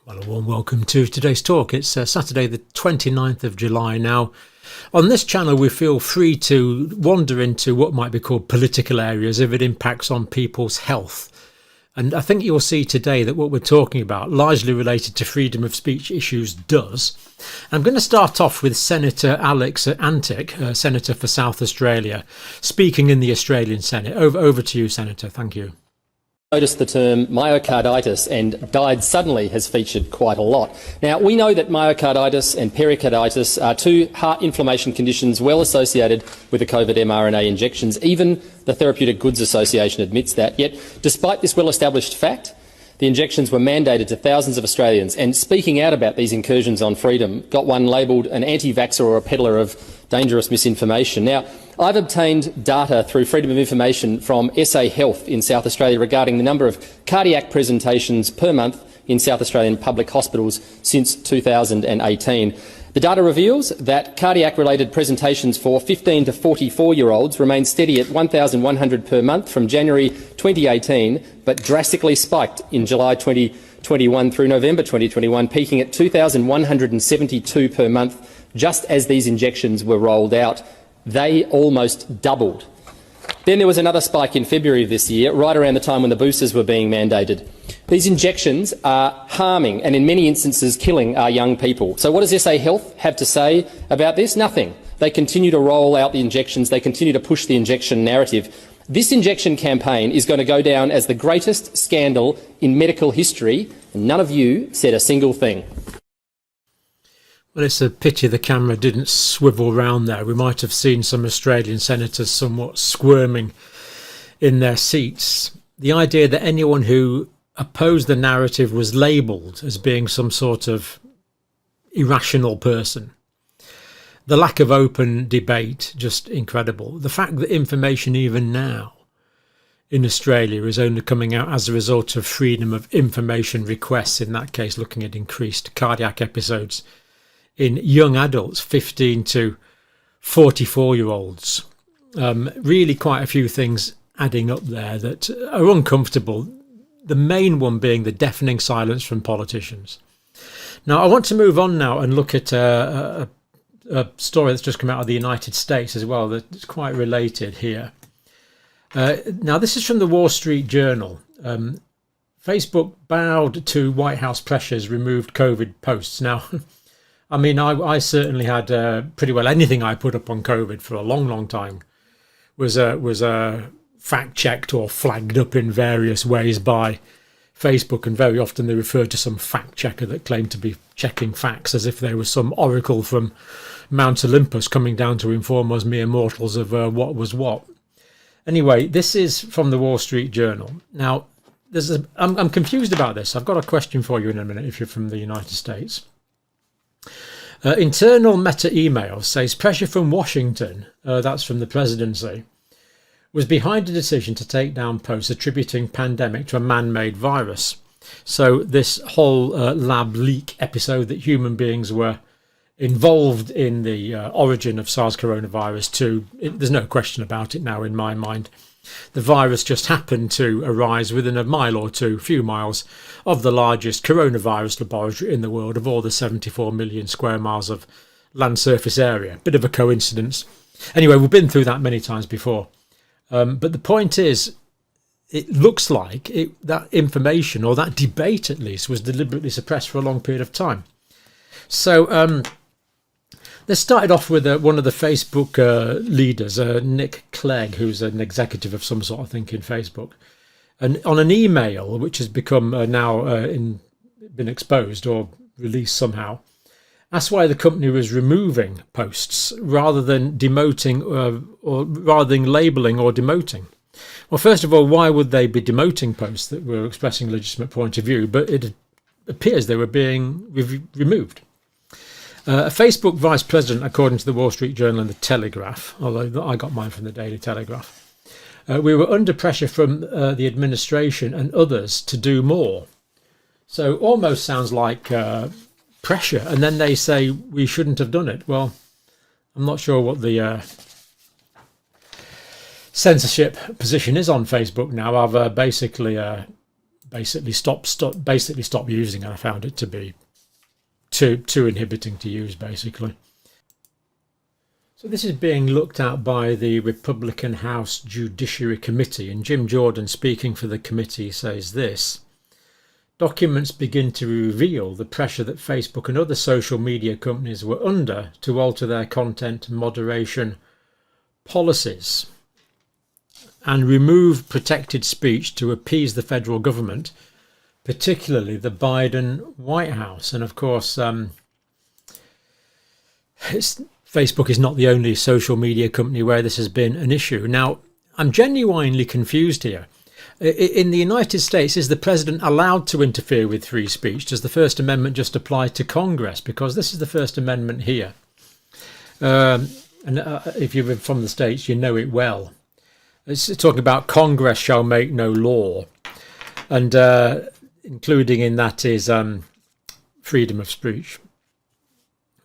Well, a warm welcome to today's talk. It's Saturday the 29th of July now. On this channel we feel free to wander into what might be called political areas if it impacts on people's health. And I think you'll see today that what we're talking about, largely related to freedom of speech issues, does. I'm going to start off with Senator Alex Antic, Senator for South Australia, speaking in the Australian Senate. Over to you, Senator. Thank you. Notice the term myocarditis and died suddenly has featured quite a lot. Now, we know that myocarditis and pericarditis are two heart inflammation conditions well associated with the COVID mRNA injections. Even the Therapeutic Goods Association admits that. Yet, despite this well-established fact, the injections were mandated to thousands of Australians, and speaking out about these incursions on freedom got one labelled an anti-vaxxer or a peddler of dangerous misinformation. Now, I've obtained data through Freedom of Information from SA Health in South Australia regarding the number of cardiac presentations per month in South Australian public hospitals since 2018. The data reveals that cardiac-related presentations for 15 to 44-year-olds remain steady at 1,100 per month from January 2018, but drastically spiked in July 2021 through November 2021, peaking at 2,172 per month just as these injections were rolled out. They almost doubled. Then there was another spike in February of this year, right around the time when the boosters were being mandated. These injections are harming and in many instances killing our young people. So what does SA Health have to say about this? Nothing. They continue to roll out the injections. They continue to push the injection narrative. This injection campaign is going to go down as the greatest scandal in medical history, and none of you said a single thing. Well, it's a pity the camera didn't swivel round there. We might have seen some Australian senators somewhat squirming in their seats. The idea that anyone who opposed the narrative was labelled as being some sort of irrational person. The lack of open debate, just incredible. The fact that information even now in Australia is only coming out as a result of freedom of information requests, in that case looking at increased cardiac episodes in young adults, 15 to 44-year-olds. Really quite a few things adding up there that are uncomfortable. The main one being the deafening silence from politicians. Now, I want to move on now and look at a story that's just come out of the United States as well that's quite related here. Now, this is from the Wall Street Journal. Facebook bowed to White House pressures, removed COVID posts. Now, I mean, I certainly had pretty well anything I put up on COVID for a long time was fact-checked or flagged up in various ways by Facebook, and very often they referred to some fact-checker that claimed to be checking facts as if they were some oracle from Mount Olympus coming down to inform us mere mortals of what was what. Anyway, this is from the Wall Street Journal. Now, I'm confused about this. I've got a question for you in a minute if you're from the United States. Internal Meta email says pressure from Washington, that's from the presidency, was behind a decision to take down posts attributing pandemic to a man-made virus. So this whole lab leak episode that human beings were involved in the origin of SARS coronavirus 2, there's no question about it now in my mind. The virus just happened to arise within a mile or two, few miles, of the largest coronavirus laboratory in the world of all the 74 million square miles of land surface area. Bit of a coincidence. Anyway, we've been through that many times before. But the point is, it looks like that information, or that debate at least, was deliberately suppressed for a long period of time. So let's start off with one of the Facebook leaders, Nick Clegg, who's an executive of some sort, I think, in Facebook. And on an email, which has become now been exposed or released somehow, asked why the company was removing posts rather than demoting or rather than labelling or demoting. Well, first of all, why would they be demoting posts that were expressing a legitimate point of view? But it appears they were being removed. A Facebook vice president, according to the Wall Street Journal and the Telegraph, although I got mine from the Daily Telegraph, we were under pressure from the administration and others to do more. So almost sounds like pressure. And then they say we shouldn't have done it. Well, I'm not sure what the censorship position is on Facebook now. I've basically basically stop using it. I found it to be too inhibiting to use, basically. So this is being looked at by the Republican House Judiciary Committee, and Jim Jordan, speaking for the committee, says this: documents begin to reveal the pressure that Facebook and other social media companies were under to alter their content moderation policies and remove protected speech to appease the federal government, particularly the Biden White House. And of course, Facebook is not the only social media company where this has been an issue. Now, I'm genuinely confused here. In the United States, is the president allowed to interfere with free speech? Does the First Amendment just apply to Congress? Because this is the First Amendment here. If you're from the States, you know it well. It's talking about Congress shall make no law. And including in that is freedom of speech.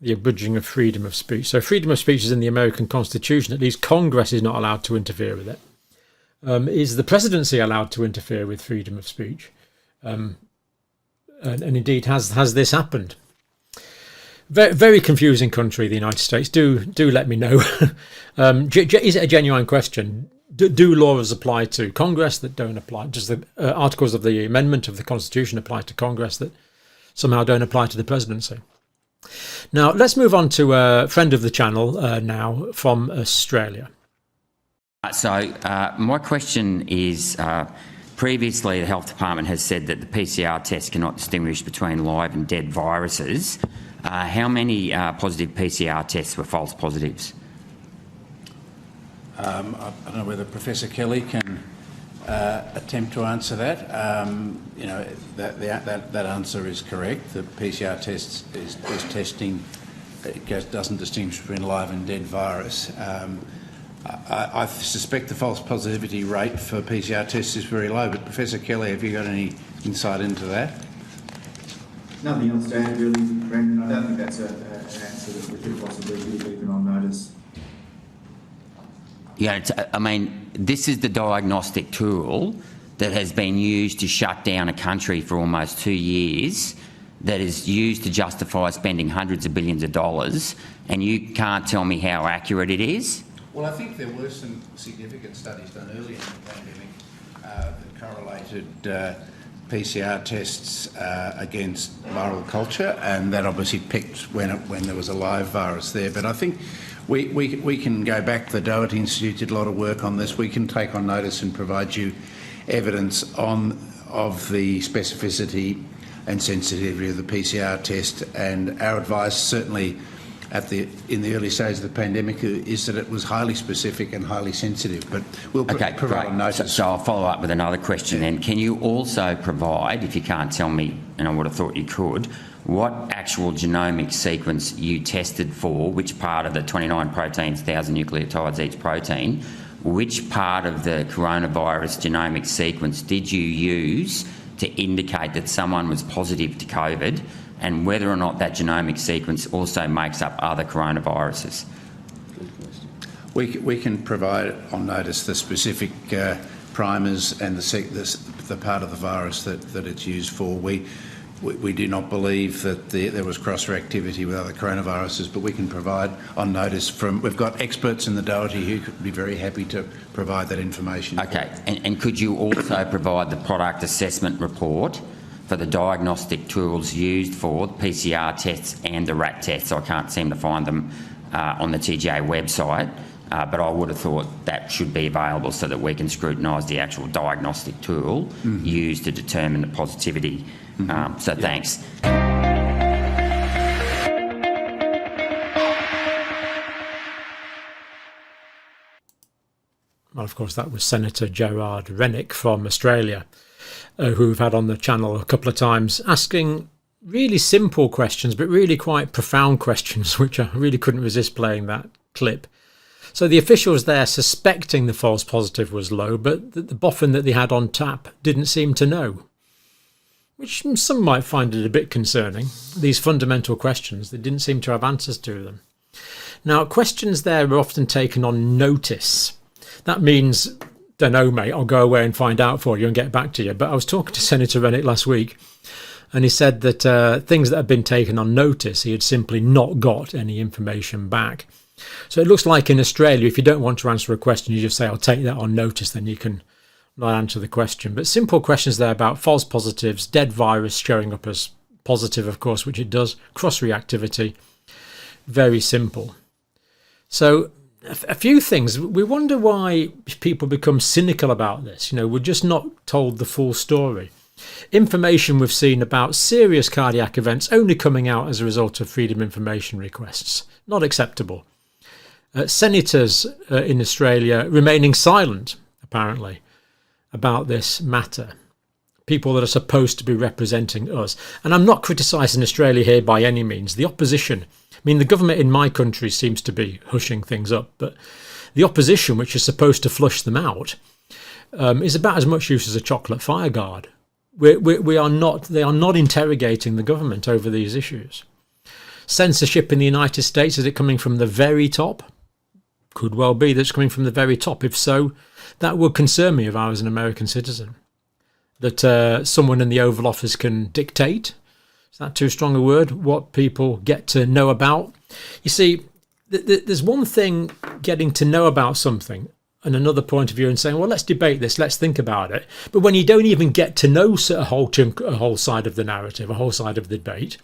The abridging of freedom of speech. So freedom of speech is in the American Constitution. At least Congress is not allowed to interfere with it. Is the presidency allowed to interfere with freedom of speech? And indeed, has this happened? Very, very confusing country, the United States. Do let me know. Is it a genuine question? Do laws apply to Congress that don't apply? Does the articles of the amendment of the Constitution apply to Congress that somehow don't apply to the presidency? Now, let's move on to a friend of the channel now from Australia. My question is, previously the Health Department has said that the PCR test cannot distinguish between live and dead viruses. How many positive PCR tests were false positives? I don't know whether Professor Kelly can attempt to answer that. That answer is correct. The PCR test is testing. It doesn't distinguish between live and dead virus. I suspect the false positivity rate for PCR tests is very low, but Professor Kelly, have you got any insight into that? Nothing else to add, really, Brendan. I don't think that's an answer that we could possibly give even on notice. Yeah, this is the diagnostic tool that has been used to shut down a country for almost 2 years, that is used to justify spending hundreds of billions of dollars, and you can't tell me how accurate it is? Well, I think there were some significant studies done earlier in the pandemic that correlated PCR tests against viral culture, and that obviously picked when there was a live virus there. But I think we can go back. The Doherty Institute did a lot of work on this. We can take on notice and provide you evidence of the specificity and sensitivity of the PCR test. And our advice, certainly in the early stage of the pandemic, is that it was highly specific and highly sensitive. But we'll provide on notice. So I'll follow up with another question then. Can you also provide, if you can't tell me, and I would have thought you could, what actual genomic sequence you tested for, which part of the 29 proteins, 1,000 nucleotides each protein, which part of the coronavirus genomic sequence did you use to indicate that someone was positive to COVID, and whether or not that genomic sequence also makes up other coronaviruses? We can provide on notice the specific primers and the part of the virus that it's used for. We do not believe that there was cross-reactivity with other coronaviruses, but we can provide on notice we've got experts in the Doherty who could be very happy to provide that information. Okay, and could you also provide the product assessment report for the diagnostic tools used for the PCR tests and the RAT tests? I can't seem to find them on the TGA website, but I would have thought that should be available so that we can scrutinise the actual diagnostic tool used to determine the positivity. Thanks. Well, of course, that was Senator Gerard Rennick from Australia, who we've had on the channel a couple of times, asking really simple questions, but really quite profound questions, which I really couldn't resist playing that clip. So the officials there suspecting the false positive was low, but the boffin that they had on tap didn't seem to know, which some might find it a bit concerning. These fundamental questions, they didn't seem to have answers to them. Now, questions there are often taken on notice. That means don't know, mate, I'll go away and find out for you and get back to you. But I was talking to Senator Rennick last week, and he said that things that had been taken on notice, he had simply not got any information back. So it looks like in Australia, if you don't want to answer a question, you just say, I'll take that on notice, then you can not answer the question. But simple questions there about false positives, dead virus showing up as positive, of course, which it does, cross-reactivity, very simple. So a few things. We wonder why people become cynical about this. You know, we're just not told the full story. Information we've seen about serious cardiac events only coming out as a result of freedom information requests. Not acceptable. Senators in Australia remaining silent, apparently, about this matter. People that are supposed to be representing us. And I'm not criticising Australia here by any means. The opposition, I mean, the government in my country seems to be hushing things up, but the opposition, which is supposed to flush them out, is about as much use as a chocolate fire guard. They are not interrogating the government over these issues. Censorship in the United States, is it coming from the very top? Could well be that's coming from the very top. If so, that would concern me if I was an American citizen. That someone in the Oval Office can dictate, is that too strong a word, what people get to know about? You see, there's one thing getting to know about something and another point of view and saying, well, let's debate this, let's think about it. But when you don't even get to know a whole side of the narrative, a whole side of the debate,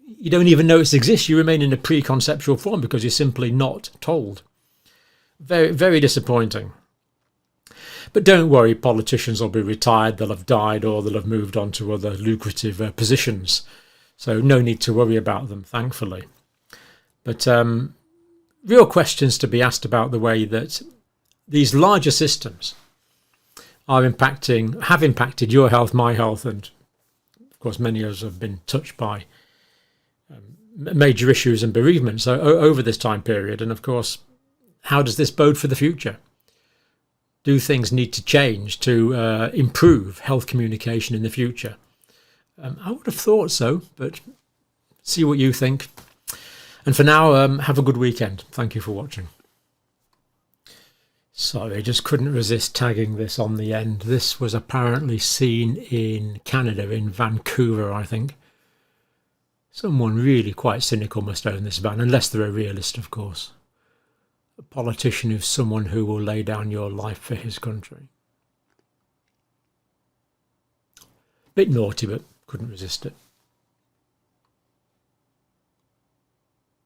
you don't even know it exists. You remain in a preconceptual form because you're simply not told. Very, very disappointing. But don't worry, politicians will be retired, they'll have died, or they'll have moved on to other lucrative positions. So no need to worry about them, thankfully. But real questions to be asked about the way that these larger systems have impacted your health, my health, and of course many of us have been touched by major issues and bereavements over this time period. And of course, how does this bode for the future? Do things need to change to improve health communication in the future? I would have thought so, but see what you think. And for now, have a good weekend. Thank you for watching. Sorry, I just couldn't resist tagging this on the end. This was apparently seen in Canada, in Vancouver, I think. Someone really quite cynical must own this van, unless they're a realist, of course. A politician who's someone who will lay down your life for his country. Bit naughty, but couldn't resist it.